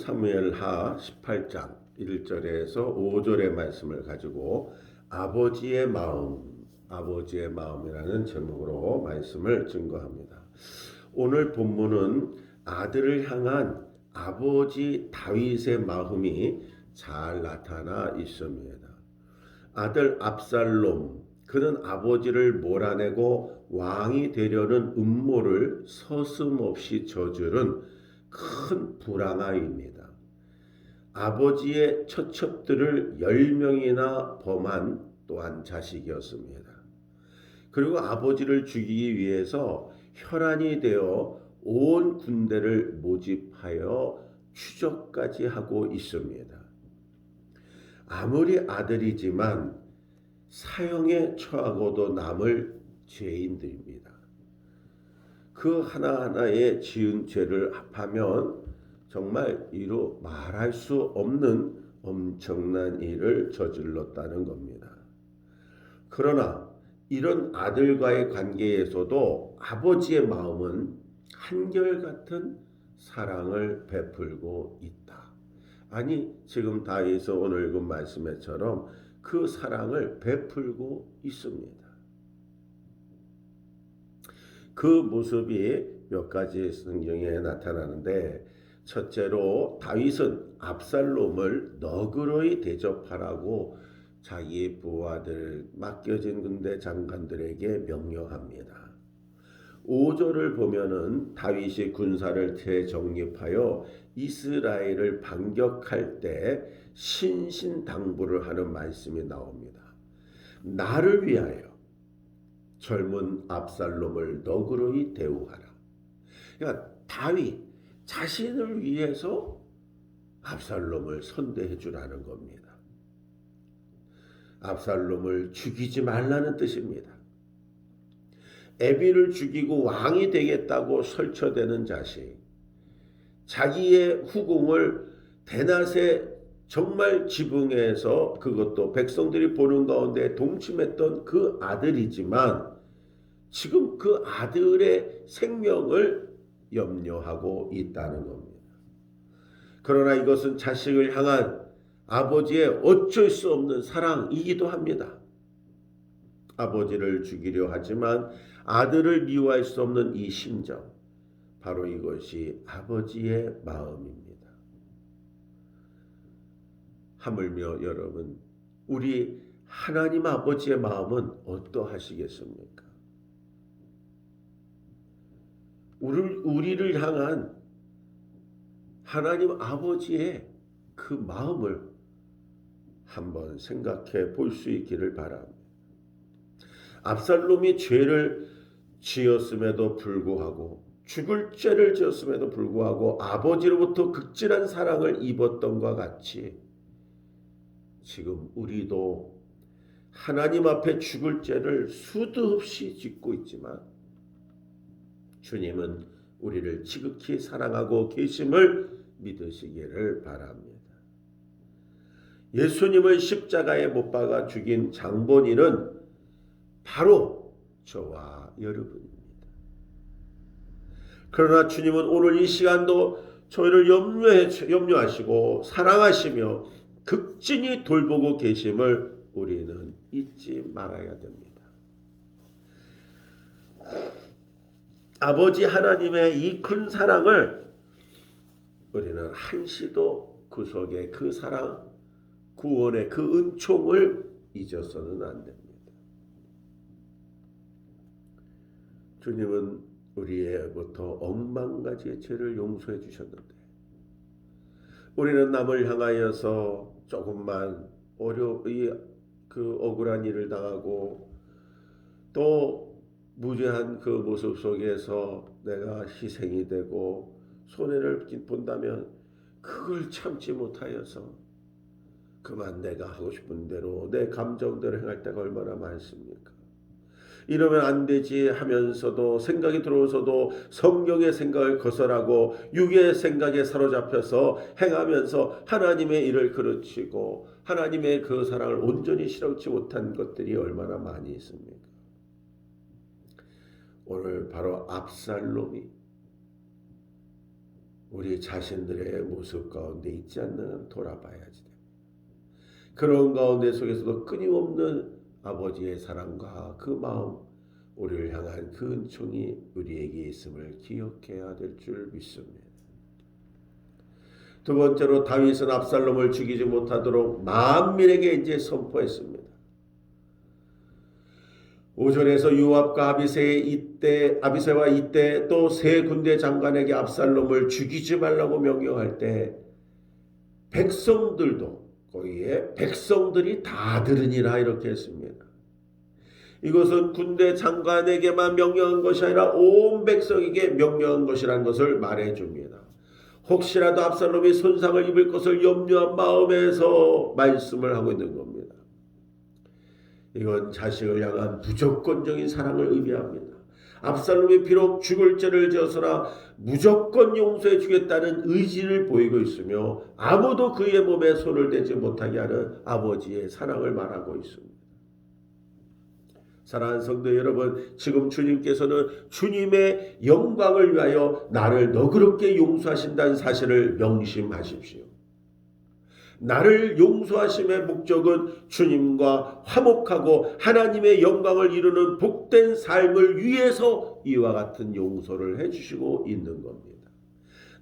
사무엘하 18장 1절에서 5절의 말씀을 가지고 아버지의 마음이라는 제목으로 말씀을 증거합니다. 오늘 본문은 아들을 향한 아버지 다윗의 마음이 잘 나타나 있습니다. 아들 압살롬, 그는 아버지를 몰아내고 왕이 되려는 음모를 서슴없이 저지른 큰 불량아입니다. 아버지의 처첩들을 10명이나 범한 또한 자식이었습니다. 그리고 아버지를 죽이기 위해서 혈안이 되어 온 군대를 모집하여 추적까지 하고 있습니다. 아무리 아들이지만 사형에 처하고도 남을 죄인들입니다. 그 하나하나의 지은 죄를 합하면 정말 이루 말할 수 없는 엄청난 일을 저질렀다는 겁니다. 그러나 이런 아들과의 관계에서도 아버지의 마음은 한결같은 사랑을 베풀고 있다. 아니, 지금 다윗에서 오늘 읽은 말씀처럼 그 사랑을 베풀고 있습니다. 그 모습이 몇 가지 성경에 나타나는데, 첫째로 다윗은 압살롬을 너그러이 대접하라고 자기 부하들 맡겨진 군대 장관들에게 명령합니다. 5절을 보면은 다윗이 군사를 재정립하여 이스라엘을 반격할 때 신신당부를 하는 말씀이 나옵니다. 나를 위하여 젊은 압살롬을 너그러이 대우하라. 그러니까 다윗 자신을 위해서 압살롬을 선대해 주라는 겁니다. 압살롬을 죽이지 말라는 뜻입니다. 에비를 죽이고 왕이 되겠다고 설쳐대는 자식, 자기의 후궁을 대낮에 정말 지붕에서 그것도 백성들이 보는 가운데 동침했던 그 아들이지만 지금 그 아들의 생명을 염려하고 있다는 겁니다. 그러나 이것은 자식을 향한 아버지의 어쩔 수 없는 사랑이기도 합니다. 아버지를 죽이려 하지만 아들을 미워할 수 없는 이 심정, 바로 이것이 아버지의 마음입니다. 하물며 여러분, 우리 하나님 아버지의 마음은 어떠하시겠습니까? 우리를 향한 하나님 아버지의 그 마음을 한번 생각해 볼 수 있기를 바랍니다. 압살롬이 죄를 지었음에도 불구하고, 죽을 죄를 지었음에도 불구하고 아버지로부터 극진한 사랑을 입었던과 같이 지금 우리도 하나님 앞에 죽을 죄를 수도 없이 짓고 있지만 주님은 우리를 지극히 사랑하고 계심을 믿으시기를 바랍니다. 예수님을 십자가에 못 박아 죽인 장본인은 바로 저와 여러분입니다. 그러나 주님은 오늘 이 시간도 저희를 염려하시고 사랑하시며 극진히 돌보고 계심을 우리는 잊지 말아야 됩니다. 아버지 하나님의 이 큰 사랑을 우리는 한시도 그 속에 그 사랑, 구원의 그 은총을 잊어서는 안 됩니다. 주님은 우리의부터 억만 가지의 죄를 용서해 주셨는데 우리는 남을 향하여서 조금만 그 억울한 일을 당하고 또 무죄한 그 모습 속에서 내가 희생이 되고 손해를 본다면 그걸 참지 못하여서 그만 내가 하고 싶은 대로 내 감정대로 행할 때가 얼마나 많습니까? 이러면 안 되지 하면서도 생각이 들어오서도 성경의 생각을 거절하고 육의 생각에 사로잡혀서 행하면서 하나님의 일을 그르치고 하나님의 그 사랑을 온전히 실현치 못한 것들이 얼마나 많이 있습니까? 오늘 바로 압살롬이 우리 자신들의 모습 가운데 있지 않는 돌아봐야지 됩니다. 그런 가운데 속에서도 끊임없는 아버지의 사랑과 그 마음, 우리를 향한 그 은총이 우리에게 있음을 기억해야 될 줄 믿습니다. 두 번째로 다윗은 압살롬을 죽이지 못하도록 만민에게 이제 선포했습니다. 5절에서 요압과 아비새와 이때 또 세 군대 장관에게 압살롬을 죽이지 말라고 명령할 때 백성들도 거기에 백성들이 다 들으니라 이렇게 했습니다. 이것은 군대 장관에게만 명령한 것이 아니라 온 백성에게 명령한 것이라는 것을 말해줍니다. 혹시라도 압살롬이 손상을 입을 것을 염려한 마음에서 말씀을 하고 있는 겁니다. 이건 자식을 향한 무조건적인 사랑을 의미합니다. 압살롬이 비록 죽을 죄를 지었으나 무조건 용서해 주겠다는 의지를 보이고 있으며 아무도 그의 몸에 손을 대지 못하게 하는 아버지의 사랑을 말하고 있습니다. 사랑하는 성도 여러분, 지금 주님께서는 주님의 영광을 위하여 나를 너그럽게 용서하신다는 사실을 명심하십시오. 나를 용서하심의 목적은 주님과 화목하고 하나님의 영광을 이루는 복된 삶을 위해서 이와 같은 용서를 해주시고 있는 겁니다.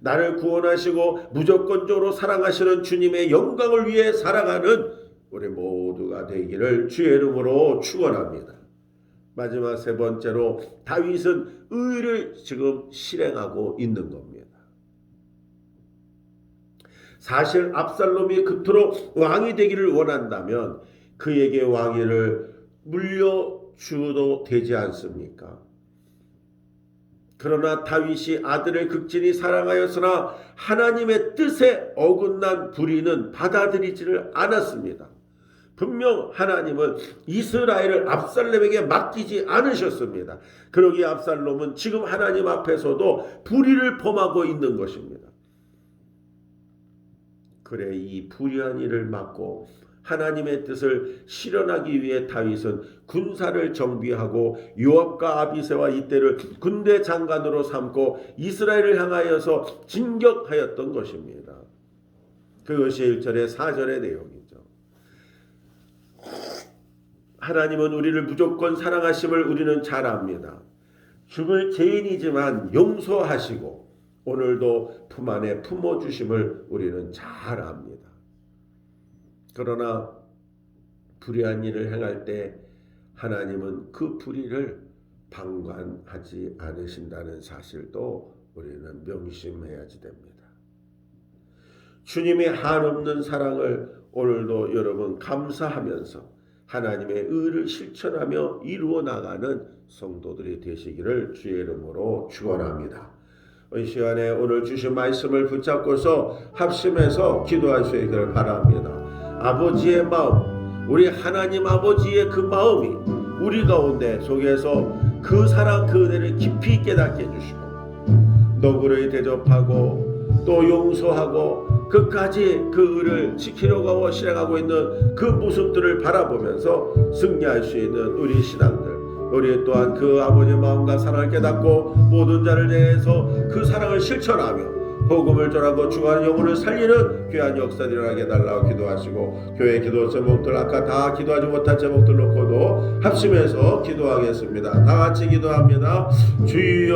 나를 구원하시고 무조건적으로 사랑하시는 주님의 영광을 위해 살아가는 우리 모두가 되기를 주의 이름으로 축원합니다. 마지막 세 번째로 다윗은 의를 지금 실행하고 있는 겁니다. 사실 압살롬이 그토록 왕이 되기를 원한다면 그에게 왕위를 물려주어도 되지 않습니까? 그러나 다윗이 아들을 극진히 사랑하였으나 하나님의 뜻에 어긋난 불의는 받아들이지를 않았습니다. 분명 하나님은 이스라엘을 압살롬에게 맡기지 않으셨습니다. 그러기에 압살롬은 지금 하나님 앞에서도 불의를 범하고 있는 것입니다. 그래 이 불의한 일을 막고 하나님의 뜻을 실현하기 위해 다윗은 군사를 정비하고 요압과 아비새와 이때를 군대 장관으로 삼고 이스라엘을 향하여서 진격하였던 것입니다. 그것이 1절의 4절의 내용이죠. 하나님은 우리를 무조건 사랑하심을 우리는 잘 압니다. 죽을 죄인이지만 용서하시고 오늘도 품 안에 품어주심을 우리는 잘 압니다. 그러나 불의한 일을 행할 때 하나님은 그 불의를 방관하지 않으신다는 사실도 우리는 명심해야지 됩니다. 주님의 한없는 사랑을 오늘도 여러분 감사하면서 하나님의 의를 실천하며 이루어 나가는 성도들이 되시기를 주의 이름으로 축원합니다. 이 시간에 오늘 주신 말씀을 붙잡고서 합심해서 기도하시기를 바랍니다. 아버지의 마음, 우리 하나님 아버지의 그 마음이 우리 가운데 속에서 그 사랑 그 은혜를 깊이 깨닫게 해주시고 너그러이 대접하고 또 용서하고 끝까지 그 의를 지키려고 실행하고 있는 그 모습들을 바라보면서 승리할 수 있는 우리 신앙들, 우리 또한 그 아버지의 마음과 사랑을 깨닫고 모든 자를 대해서 그 사랑을 실천하며 복음을 전하고 중한 영혼을 살리는 귀한 역사를 일어나게 해달라고 기도하시고 교회 기도 제목들 아까 다 기도하지 못한 제목들 놓고도 합심해서 기도하겠습니다. 다 같이 기도합니다. 주여